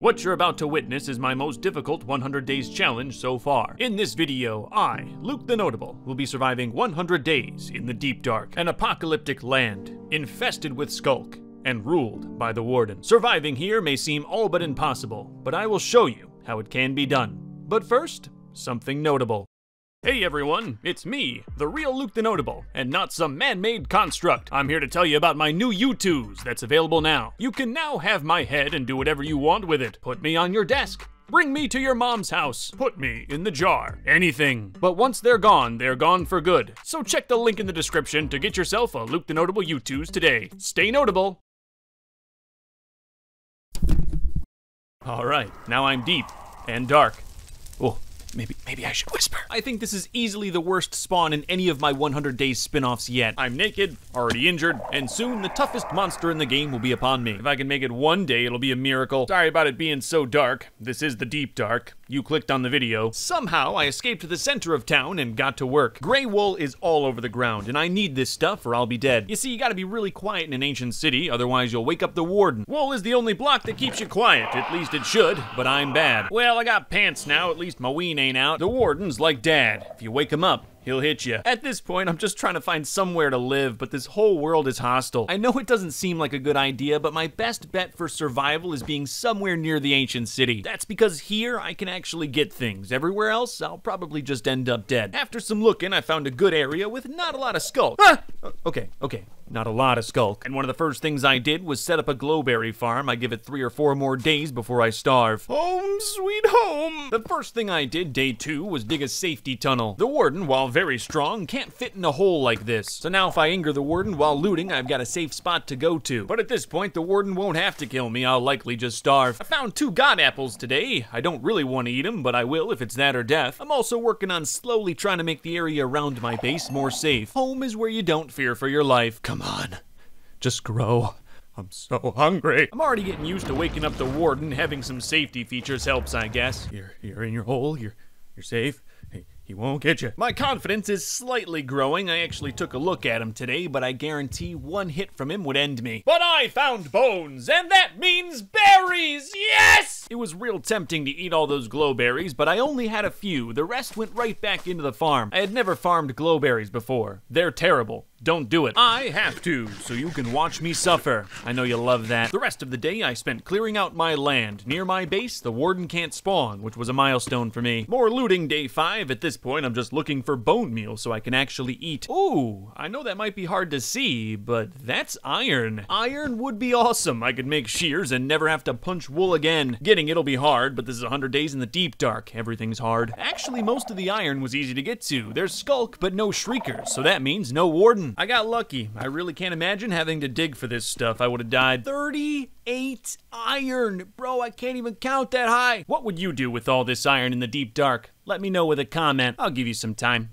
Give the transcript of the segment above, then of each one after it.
What you're about to witness is my most difficult 100 days challenge so far. In this video, I, Luke the Notable, will be surviving 100 days in the deep dark, an apocalyptic land, infested with skulk, and ruled by the warden. Surviving here may seem all but impossible, but I will show you how it can be done. But first, something notable. Hey everyone, it's me, the real Luke the Notable, and not some man-made construct. I'm here to tell you about my new YOUTOOZ that's available now. You can now have my head and do whatever you want with it. Put me on your desk. Bring me to your mom's house. Put me in the jar. Anything. But once they're gone for good. So check the link in the description to get yourself a Luke the Notable YOUTOOZ today. Stay notable. Alright, now I'm deep and dark. Oh. Maybe I should whisper. I think this is easily the worst spawn in any of my 100 Days spin-offs yet. I'm naked, already injured, and soon the toughest monster in the game will be upon me. If I can make it one day, it'll be a miracle. Sorry about it being so dark. This is the deep dark. You clicked on the video. Somehow, I escaped to the center of town and got to work. Gray wool is all over the ground, and I need this stuff or I'll be dead. You see, you gotta be really quiet in an ancient city, otherwise you'll wake up the warden. Wool is the only block that keeps you quiet. At least it should, but I'm bad. Well, I got pants now, at least my ween ain't out. The warden's like dad. If you wake him up, he'll hit you. At this point, I'm just trying to find somewhere to live, but this whole world is hostile. I know it doesn't seem like a good idea, but my best bet for survival is being somewhere near the ancient city. That's because here, I can actually get things. Everywhere else, I'll probably just end up dead. After some looking, I found a good area with not a lot of skulk. Okay. Not a lot of skulk. And one of the first things I did was set up a glowberry farm. I give it 3 or 4 more days before I starve. Home sweet home! The first thing I did, day 2, was dig a safety tunnel. The warden, while very strong, can't fit in a hole like this. So now if I anger the warden while looting, I've got a safe spot to go to. But at this point, the warden won't have to kill me. I'll likely just starve. I found 2 god apples today. I don't really want to eat them, but I will if it's that or death. I'm also working on slowly trying to make the area around my base more safe. Home is where you don't fear for your life. Come on. Just grow. I'm so hungry. I'm already getting used to waking up the warden. Having some safety features helps, I guess. You're in your hole. You're safe. He won't get you. My confidence is slightly growing. I actually took a look at him today, but I guarantee one hit from him would end me. But I found bones, and that means berries! Yes! It was real tempting to eat all those glowberries, but I only had a few. The rest went right back into the farm. I had never farmed glowberries before. They're terrible. Don't do it. I have to, so you can watch me suffer. I know you'll love that. The rest of the day I spent clearing out my land. Near my base, the warden can't spawn, which was a milestone for me. More looting day 5. At this point, I'm just looking for bone meal so I can actually eat. Ooh, I know that might be hard to see, but that's iron. Iron would be awesome. I could make shears and never have to punch wool again. Getting it'll be hard, but this is 100 days in the deep dark. Everything's hard. Actually, most of the iron was easy to get to. There's skulk, but no shriekers, so that means no warden. I got lucky. I really can't imagine having to dig for this stuff. I would have died. 38 iron. Bro, I can't even count that high. What would you do with all this iron in the deep dark? Let me know with a comment. I'll give you some time.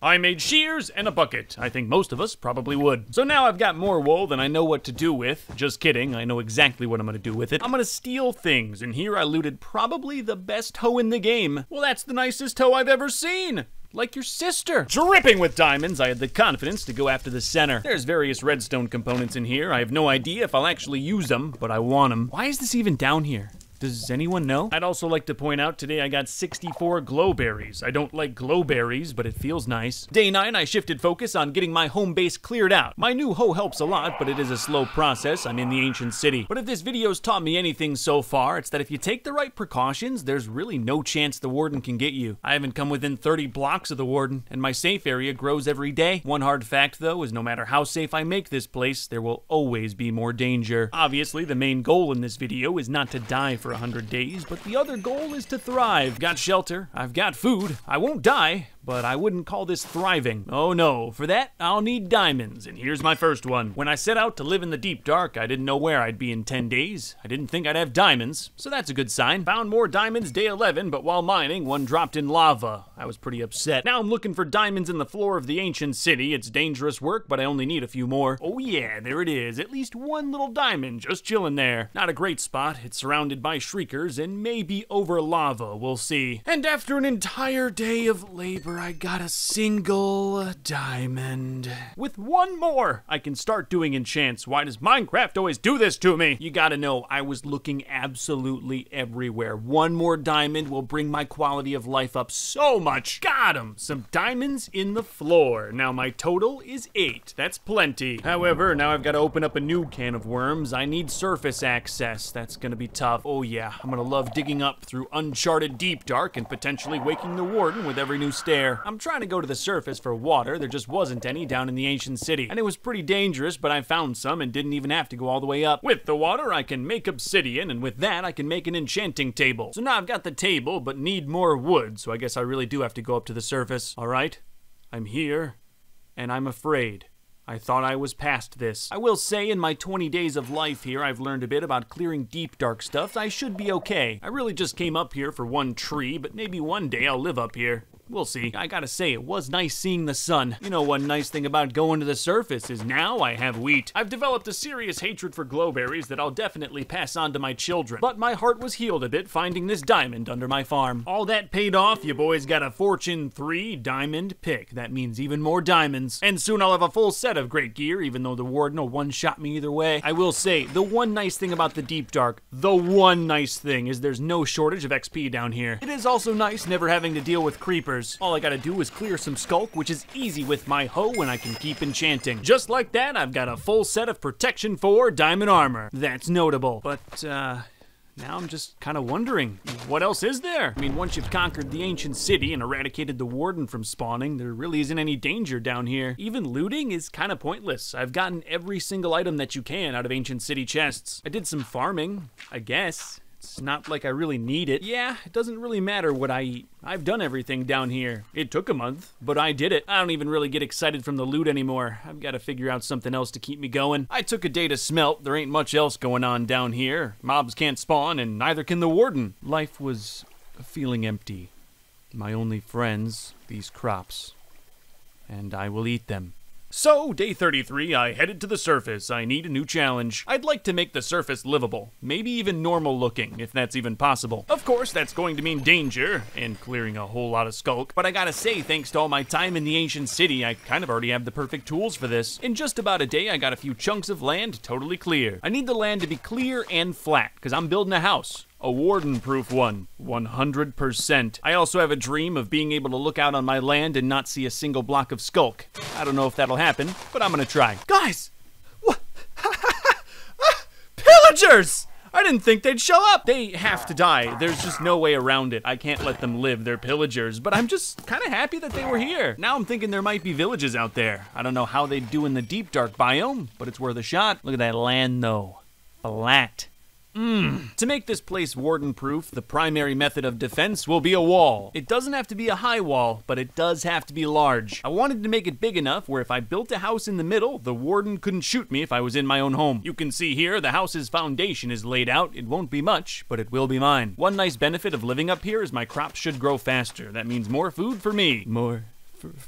I made shears and a bucket. I think most of us probably would. So now I've got more wool than I know what to do with. Just kidding, I know exactly what I'm gonna do with it. I'm gonna steal things, and here I looted probably the best hoe in the game. Well, that's the nicest hoe I've ever seen. Like your sister. Dripping with diamonds, I had the confidence to go after the center. There's various redstone components in here. I have no idea if I'll actually use them, but I want them. Why is this even down here? Does anyone know? I'd also like to point out today I got 64 glowberries. I don't like glowberries, but it feels nice. Day 9, I shifted focus on getting my home base cleared out. My new hoe helps a lot, but it is a slow process. I'm in the ancient city. But if this video's taught me anything so far, it's that if you take the right precautions, there's really no chance the warden can get you. I haven't come within 30 blocks of the warden, and my safe area grows every day. One hard fact, though, is no matter how safe I make this place, there will always be more danger. Obviously, the main goal in this video is not to die for 100 days, but the other goal is to thrive. Got shelter, I've got food, I won't die, but I wouldn't call this thriving. Oh no, for that, I'll need diamonds, and here's my first one. When I set out to live in the deep dark, I didn't know where I'd be in 10 days. I didn't think I'd have diamonds, so that's a good sign. Found more diamonds day 11, but while mining, one dropped in lava. I was pretty upset. Now I'm looking for diamonds in the floor of the ancient city. It's dangerous work, but I only need a few more. Oh yeah, there it is. At least one little diamond just chilling there. Not a great spot. It's surrounded by shriekers and maybe over lava. We'll see. And after an entire day of labor sure I got a single diamond. With one more, I can start doing enchants. Why does Minecraft always do this to me? You gotta know, I was looking absolutely everywhere. One more diamond will bring my quality of life up so much. Got 'em! Some diamonds in the floor. Now my total is 8. That's plenty. However, now I've got to open up a new can of worms. I need surface access. That's gonna be tough. Oh yeah, I'm gonna love digging up through uncharted deep dark and potentially waking the warden with every new stair. I'm trying to go to the surface for water. There just wasn't any down in the ancient city. And it was pretty dangerous, but I found some and didn't even have to go all the way up. With the water, I can make obsidian, and with that, I can make an enchanting table. So now I've got the table, but need more wood, so I guess I really do have to go up to the surface. All right, I'm here, and I'm afraid. I thought I was past this. I will say in my 20 days of life here, I've learned a bit about clearing deep dark stuff. I should be okay. I really just came up here for one tree, but maybe one day I'll live up here. We'll see. I gotta say, it was nice seeing the sun. You know, one nice thing about going to the surface is now I have wheat. I've developed a serious hatred for glowberries that I'll definitely pass on to my children. But my heart was healed a bit finding this diamond under my farm. All that paid off, you boys got a Fortune 3 diamond pick. That means even more diamonds. And soon I'll have a full set of great gear, even though the warden will one-shot me either way. I will say, the one nice thing about the deep dark, is there's no shortage of XP down here. It is also nice never having to deal with creepers. All I gotta do is clear some skulk, which is easy with my hoe, and I can keep enchanting. Just like that, I've got a full set of protection 4 diamond armor. That's notable. But, now I'm just kind of wondering, what else is there? I mean, once you've conquered the ancient city and eradicated the warden from spawning, there really isn't any danger down here. Even looting is kind of pointless. I've gotten every single item that you can out of ancient city chests. I did some farming, I guess. It's not like I really need it. Yeah, it doesn't really matter what I eat. I've done everything down here. It took a month, but I did it. I don't even really get excited from the loot anymore. I've got to figure out something else to keep me going. I took a day to smelt. There ain't much else going on down here. Mobs can't spawn, and neither can the warden. Life was feeling empty. My only friends, these crops. And I will eat them. So, day 33, I headed to the surface. I need a new challenge. I'd like to make the surface livable, maybe even normal looking, if that's even possible. Of course, that's going to mean danger, and clearing a whole lot of skulk, but I gotta say, thanks to all my time in the ancient city, I kind of already have the perfect tools for this. In just about a day, I got a few chunks of land totally clear. I need the land to be clear and flat, because I'm building a house. A warden-proof one, 100%. I also have a dream of being able to look out on my land and not see a single block of skulk. I don't know if that'll happen, but I'm gonna try. Guys! What? Pillagers! I didn't think they'd show up. They have to die. There's just no way around it. I can't let them live. They're pillagers, but I'm just kind of happy that they were here. Now I'm thinking there might be villages out there. I don't know how they'd do in the deep dark biome, but it's worth a shot. Look at that land though. Flat. To make this place warden-proof, the primary method of defense will be a wall. It doesn't have to be a high wall, but it does have to be large. I wanted to make it big enough where if I built a house in the middle, the warden couldn't shoot me if I was in my own home. You can see here, the house's foundation is laid out. It won't be much, but it will be mine. One nice benefit of living up here is my crops should grow faster. That means more food for me. More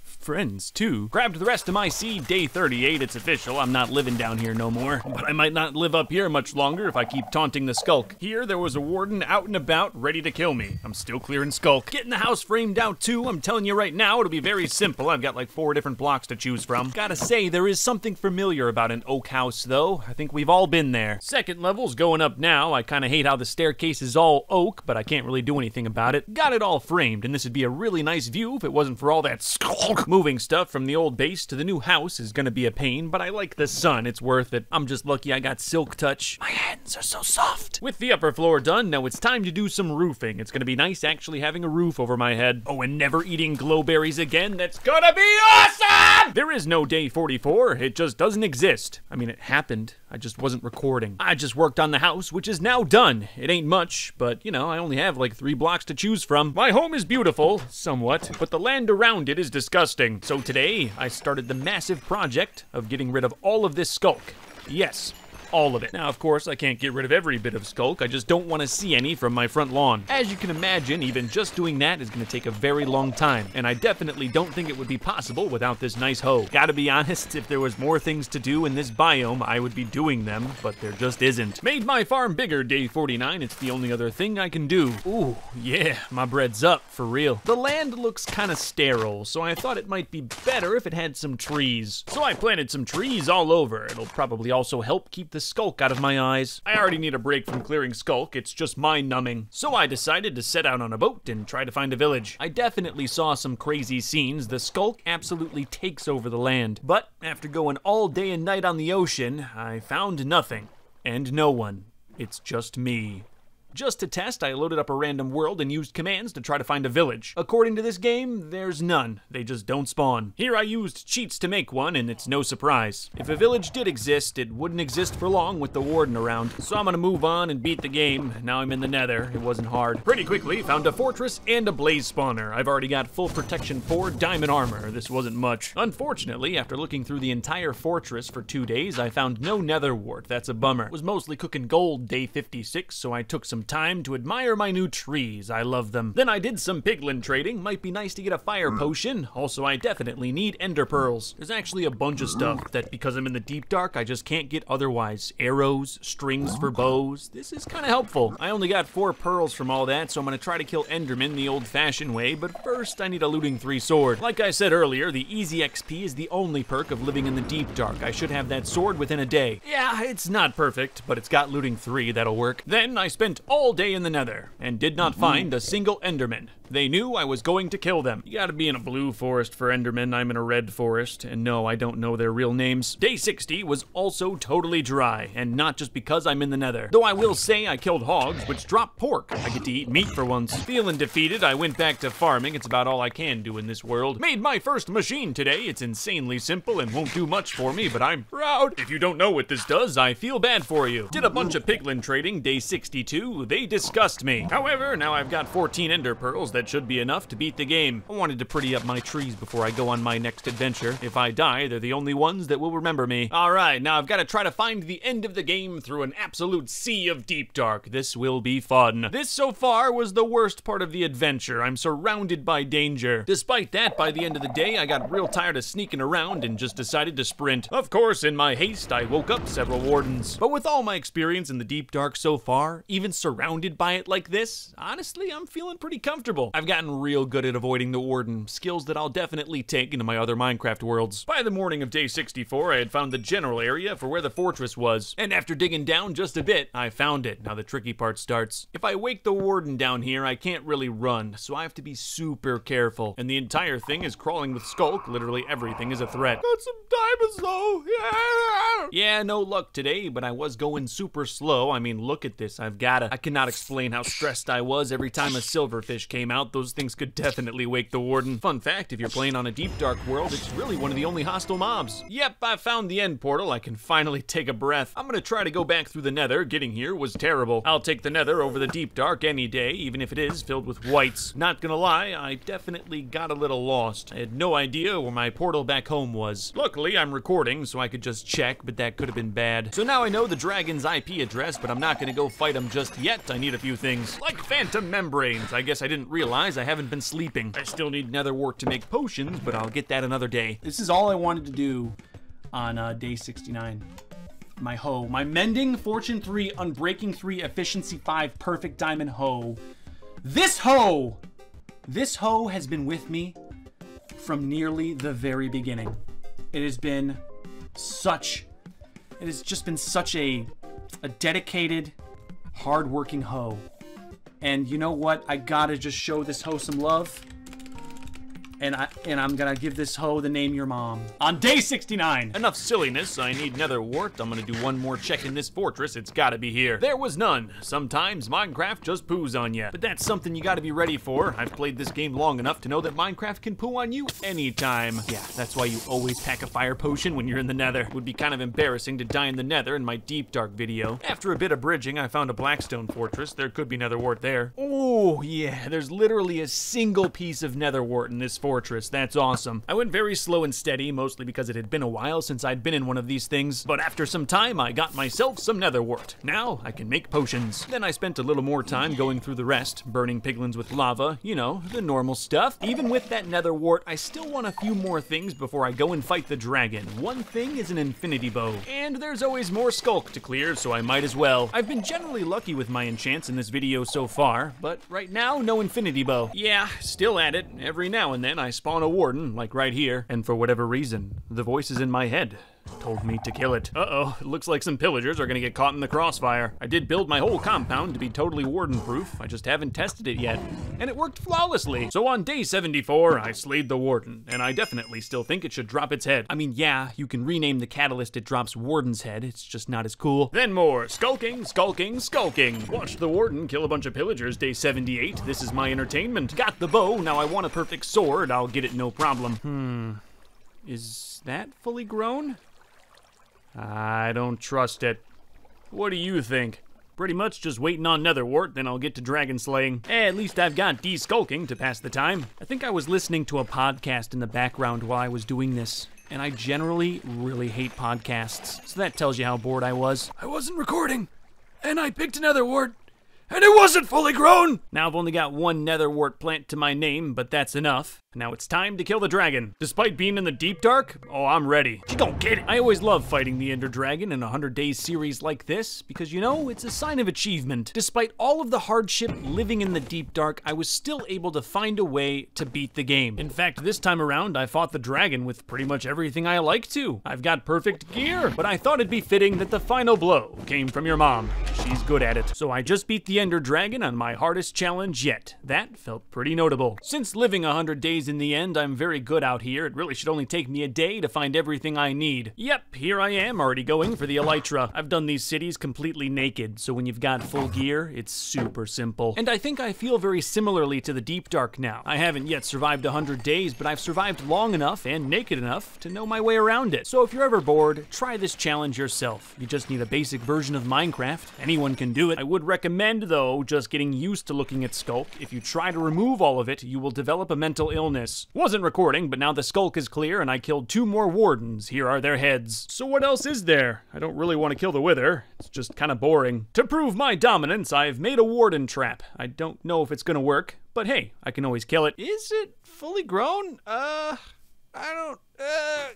friends, too. Grabbed the rest of my seed, day 38, it's official. I'm not living down here no more. But I might not live up here much longer if I keep taunting the skulk. Here, there was a warden out and about, ready to kill me. I'm still clearing skulk. Getting the house framed out, too. I'm telling you right now, it'll be very simple. I've got like 4 different blocks to choose from. Gotta say, there is something familiar about an oak house, though. I think we've all been there. Second level's going up now. I kinda hate how the staircase is all oak, but I can't really do anything about it. Got it all framed, and this would be a really nice view if it wasn't for all that skulk. Moving stuff from the old base to the new house is gonna be a pain, but I like the sun, it's worth it. I'm just lucky I got silk touch. My hands are so soft. With the upper floor done, now it's time to do some roofing. It's gonna be nice actually having a roof over my head. Oh, and never eating glowberries again. That's gonna be awesome! There is no day 44, it just doesn't exist. I mean, it happened, I just wasn't recording. I just worked on the house, which is now done. It ain't much, but you know, I only have like 3 blocks to choose from. My home is beautiful, somewhat, but the land around it is disgusting. So today, I started the massive project of getting rid of all of this skulk. Yes, all of it. Now, of course, I can't get rid of every bit of skulk. I just don't want to see any from my front lawn. As you can imagine, even just doing that is going to take a very long time, and I definitely don't think it would be possible without this nice hoe. Gotta be honest, if there was more things to do in this biome, I would be doing them, but there just isn't. Made my farm bigger, day 49. It's the only other thing I can do. Ooh, yeah, my bread's up, for real. The land looks kind of sterile, so I thought it might be better if it had some trees. So I planted some trees all over. It'll probably also help keep the skulk out of my eyes. I already need a break from clearing skulk. It's just mind-numbing. So I decided to set out on a boat and try to find a village. I definitely saw some crazy scenes. The skulk absolutely takes over the land. But after going all day and night on the ocean, I found nothing and no one. It's just me. Just to test, I loaded up a random world and used commands to try to find a village. According to this game, there's none. They just don't spawn. Here I used cheats to make one, and it's no surprise. If a village did exist, it wouldn't exist for long with the warden around. So I'm gonna move on and beat the game. Now I'm in the Nether. It wasn't hard. Pretty quickly, found a fortress and a blaze spawner. I've already got full protection 4 diamond armor. This wasn't much. Unfortunately, after looking through the entire fortress for 2 days, I found no nether wart. That's a bummer. Was mostly cooking gold day 56, so I took some time to admire my new trees. I love them. Then I did some piglin trading. Might be nice to get a fire potion. Also, I definitely need ender pearls. There's actually a bunch of stuff that, because I'm in the deep dark, I just can't get otherwise. Arrows, strings for bows. This is kind of helpful. I only got 4 pearls from all that, so I'm gonna try to kill endermen the old-fashioned way, but first I need a looting 3 sword. Like I said earlier, the easy XP is the only perk of living in the deep dark. I should have that sword within a day. Yeah, it's not perfect, but it's got looting 3, that'll work. Then I spent all day in the Nether and did not find a single enderman. They knew I was going to kill them. You gotta be in a blue forest for endermen. I'm in a red forest, and no, I don't know their real names. Day 60 was also totally dry, and not just because I'm in the Nether. Though I will say I killed hogs, which drop pork. I get to eat meat for once. Feeling defeated, I went back to farming. It's about all I can do in this world. Made my first machine today. It's insanely simple and won't do much for me, but I'm proud. If you don't know what this does, I feel bad for you. Did a bunch of piglin trading, day 62. They disgust me. However, now I've got 14 ender pearls. That should be enough to beat the game. I wanted to pretty up my trees before I go on my next adventure. If I die, they're the only ones that will remember me. Alright, now I've got to try to find the end of the game through an absolute sea of deep dark. This will be fun. This so far was the worst part of the adventure. I'm surrounded by danger. Despite that, by the end of the day, I got real tired of sneaking around and just decided to sprint. Of course, in my haste, I woke up several wardens. But with all my experience in the deep dark so far, even surrounded by it like this, honestly, I'm feeling pretty comfortable. I've gotten real good at avoiding the warden, skills that I'll definitely take into my other Minecraft worlds. By the morning of day 64, I had found the general area for where the fortress was, and after digging down just a bit, I found it. Now the tricky part starts. If I wake the warden down here, I can't really run, so I have to be super careful, and the entire thing is crawling with skulk. Literally everything is a threat. Got some diamonds though, yeah! Yeah, no luck today, but I was going super slow. I mean, look at this. I cannot explain how stressed I was every time a silverfish came out. Those things could definitely wake the warden. Fun fact, if you're playing on a deep dark world, it's really one of the only hostile mobs. Yep, I found the end portal. I can finally take a breath. I'm gonna try to go back through the Nether. Getting here was terrible. I'll take the Nether over the deep dark any day, even if it is filled with whites. Not gonna lie, I definitely got a little lost. I had no idea where my portal back home was. Luckily, I'm recording, so I could just check, but that could have been bad. So now I know the dragon's IP address, but I'm not gonna go fight him just yet. I need a few things, like phantom membranes. I guess I didn't realize I haven't been sleeping. I still need nether wart to make potions, but I'll get that another day. This is all I wanted to do on day 69. My hoe. My mending, fortune 3, unbreaking 3, efficiency 5, perfect diamond hoe. This hoe has been with me from nearly the very beginning. It has just been such a dedicated, hard-working hoe. And you know what? I gotta just show this hoe some love. And I'm gonna give this hoe the name your mom. On day 69! Enough silliness, I need nether wart. I'm gonna do one more check in this fortress. It's gotta be here. There was none. Sometimes Minecraft just poos on you. But that's something you gotta be ready for. I've played this game long enough to know that Minecraft can poo on you anytime. Yeah, that's why you always pack a fire potion when you're in the Nether. It would be kind of embarrassing to die in the Nether in my deep dark video. After a bit of bridging, I found a blackstone fortress. There could be nether wart there. Oh, yeah, there's literally a single piece of nether wart in this fortress. That's awesome. I went very slow and steady, mostly because it had been a while since I'd been in one of these things, but after some time I got myself some nether wart. Now I can make potions. Then I spent a little more time going through the rest, burning piglins with lava, you know, the normal stuff. Even with that nether wart, I still want a few more things before I go and fight the dragon. One thing is an infinity bow, and there's always more skulk to clear, so I might as well. I've been generally lucky with my enchants in this video so far, but right now, no infinity bow. Yeah, still at it. Every now and then I spawn a warden, like right here, and for whatever reason, the voices in my head told me to kill it. Uh-oh, it looks like some pillagers are gonna get caught in the crossfire. I did build my whole compound to be totally warden-proof, I just haven't tested it yet, and it worked flawlessly. So on day 74, I slayed the warden, and I definitely still think it should drop its head. I mean, yeah, you can rename the catalyst it drops warden's head, it's just not as cool. Then more skulking, skulking, skulking. Watched the warden kill a bunch of pillagers day 78, this is my entertainment. Got the bow, now I want a perfect sword, I'll get it no problem. Is that fully grown? I don't trust it. What do you think? Pretty much just waiting on netherwart, then I'll get to dragon slaying. At least I've got de-skulking to pass the time. I think I was listening to a podcast in the background while I was doing this, and I generally really hate podcasts, so that tells you how bored I was. I wasn't recording, and I picked netherwart, and it wasn't fully grown! Now I've only got one netherwart plant to my name, but that's enough. Now it's time to kill the dragon. Despite being in the deep dark, oh, I'm ready. You don't get it. I always love fighting the Ender Dragon in a 100 days series like this, because you know, it's a sign of achievement. Despite all of the hardship living in the deep dark, I was still able to find a way to beat the game. In fact, this time around, I fought the dragon with pretty much everything I like to. I've got perfect gear, but I thought it'd be fitting that the final blow came from your mom. She's good at it. So I just beat the Ender Dragon on my hardest challenge yet. That felt pretty notable. Since living 100 days in the end, I'm very good out here. It really should only take me a day to find everything I need. Yep, here I am, already going for the elytra. I've done these cities completely naked, so when you've got full gear, it's super simple. And I think I feel very similarly to the deep dark now. I haven't yet survived 100 days, but I've survived long enough and naked enough to know my way around it. So if you're ever bored, try this challenge yourself. You just need a basic version of Minecraft. Anyone can do it. I would recommend, though, just getting used to looking at skulk. If you try to remove all of it, you will develop a mental illness. Wasn't recording, but now the skulk is clear and I killed 2 more wardens. Here are their heads. So what else is there? I don't really want to kill the wither. It's just kind of boring. To prove my dominance, I've made a warden trap. I don't know if it's gonna work, but hey, I can always kill it. Is it fully grown?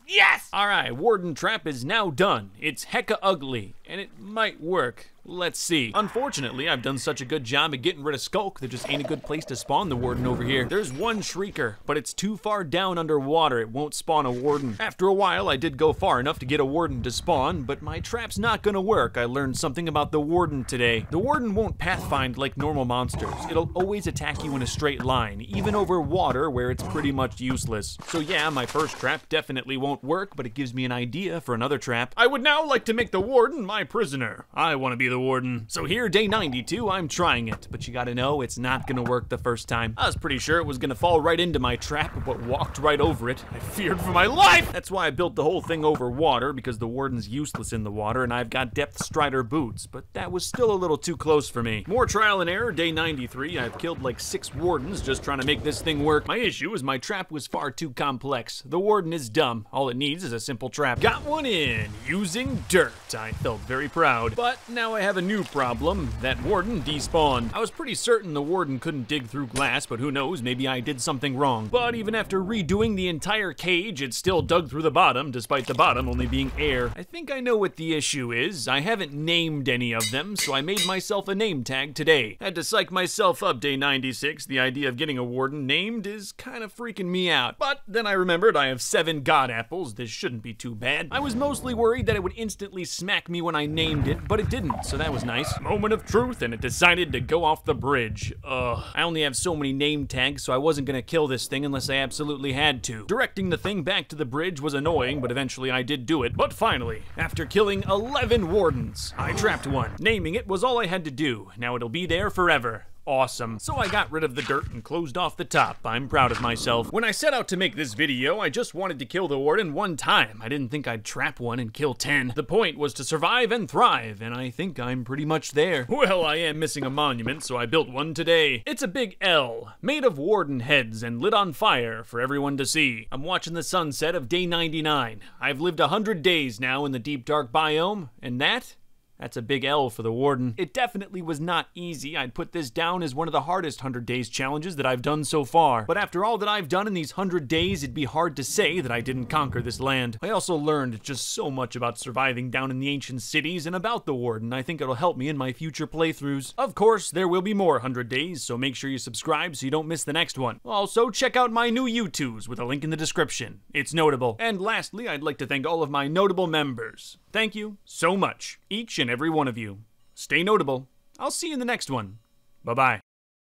Yes! Alright, warden trap is now done. It's hecka ugly, and it might work. Let's see. Unfortunately, I've done such a good job at getting rid of skulk, there just ain't a good place to spawn the warden over here. There's one shrieker, but it's too far down underwater. It won't spawn a warden. After a while, I did go far enough to get a warden to spawn, but my trap's not gonna work. I learned something about the warden today. The warden won't pathfind like normal monsters. It'll always attack you in a straight line, even over water where it's pretty much useless. So yeah, my first trap definitely won't work, but it gives me an idea for another trap. I would now like to make the warden my prisoner. I want to be the warden. So here, day 92, I'm trying it, but you gotta know, it's not gonna work the first time. I was pretty sure it was gonna fall right into my trap, but walked right over it. I feared for my life! That's why I built the whole thing over water, because the warden's useless in the water, and I've got depth strider boots, but that was still a little too close for me. More trial and error, day 93, I've killed like 6 wardens just trying to make this thing work. My issue is my trap was far too complex. The warden is dumb. All it needs is a simple trap. Got one in, using dirt. I felt very proud. But now I have a new problem. That warden despawned. I was pretty certain the warden couldn't dig through glass, but who knows, maybe I did something wrong. But even after redoing the entire cage, it still dug through the bottom, despite the bottom only being air. I think I know what the issue is. I haven't named any of them, so I made myself a name tag today. Had to psych myself up day 96. The idea of getting a warden named is kind of freaking me out. But then I remembered I have 7 god apples. This shouldn't be too bad. I was mostly worried that it would instantly smack me when I named it, but it didn't, so that was nice. Moment of truth, and it decided to go off the bridge. Ugh. I only have so many name tags, so I wasn't gonna kill this thing unless I absolutely had to. Directing the thing back to the bridge was annoying, but eventually I did do it. But finally, after killing 11 wardens, I trapped one. Naming it was all I had to do. Now it'll be there forever. awesome. So I got rid of the dirt and closed off the top. I'm proud of myself. When I set out to make this video, I just wanted to kill the warden one time. I didn't think I'd trap one and kill 10. The point was to survive and thrive, and I think I'm pretty much there. Well, I am missing a monument, so I built one today. It's a big L, made of warden heads and lit on fire for everyone to see. I'm watching the sunset of day 99. I've lived 100 days now in the deep dark biome, and that's a big L for the warden. It definitely was not easy. I'd put this down as one of the hardest 100 days challenges that I've done so far. But after all that I've done in these 100 days, it'd be hard to say that I didn't conquer this land. I also learned just so much about surviving down in the ancient cities and about the warden. I think it'll help me in my future playthroughs. Of course, there will be more 100 days, so make sure you subscribe so you don't miss the next one. Also, check out my new YouTooz with a link in the description. It's notable. And lastly, I'd like to thank all of my notable members. Thank you so much, each and every one of you. Stay notable. I'll see you in the next one. Bye-bye.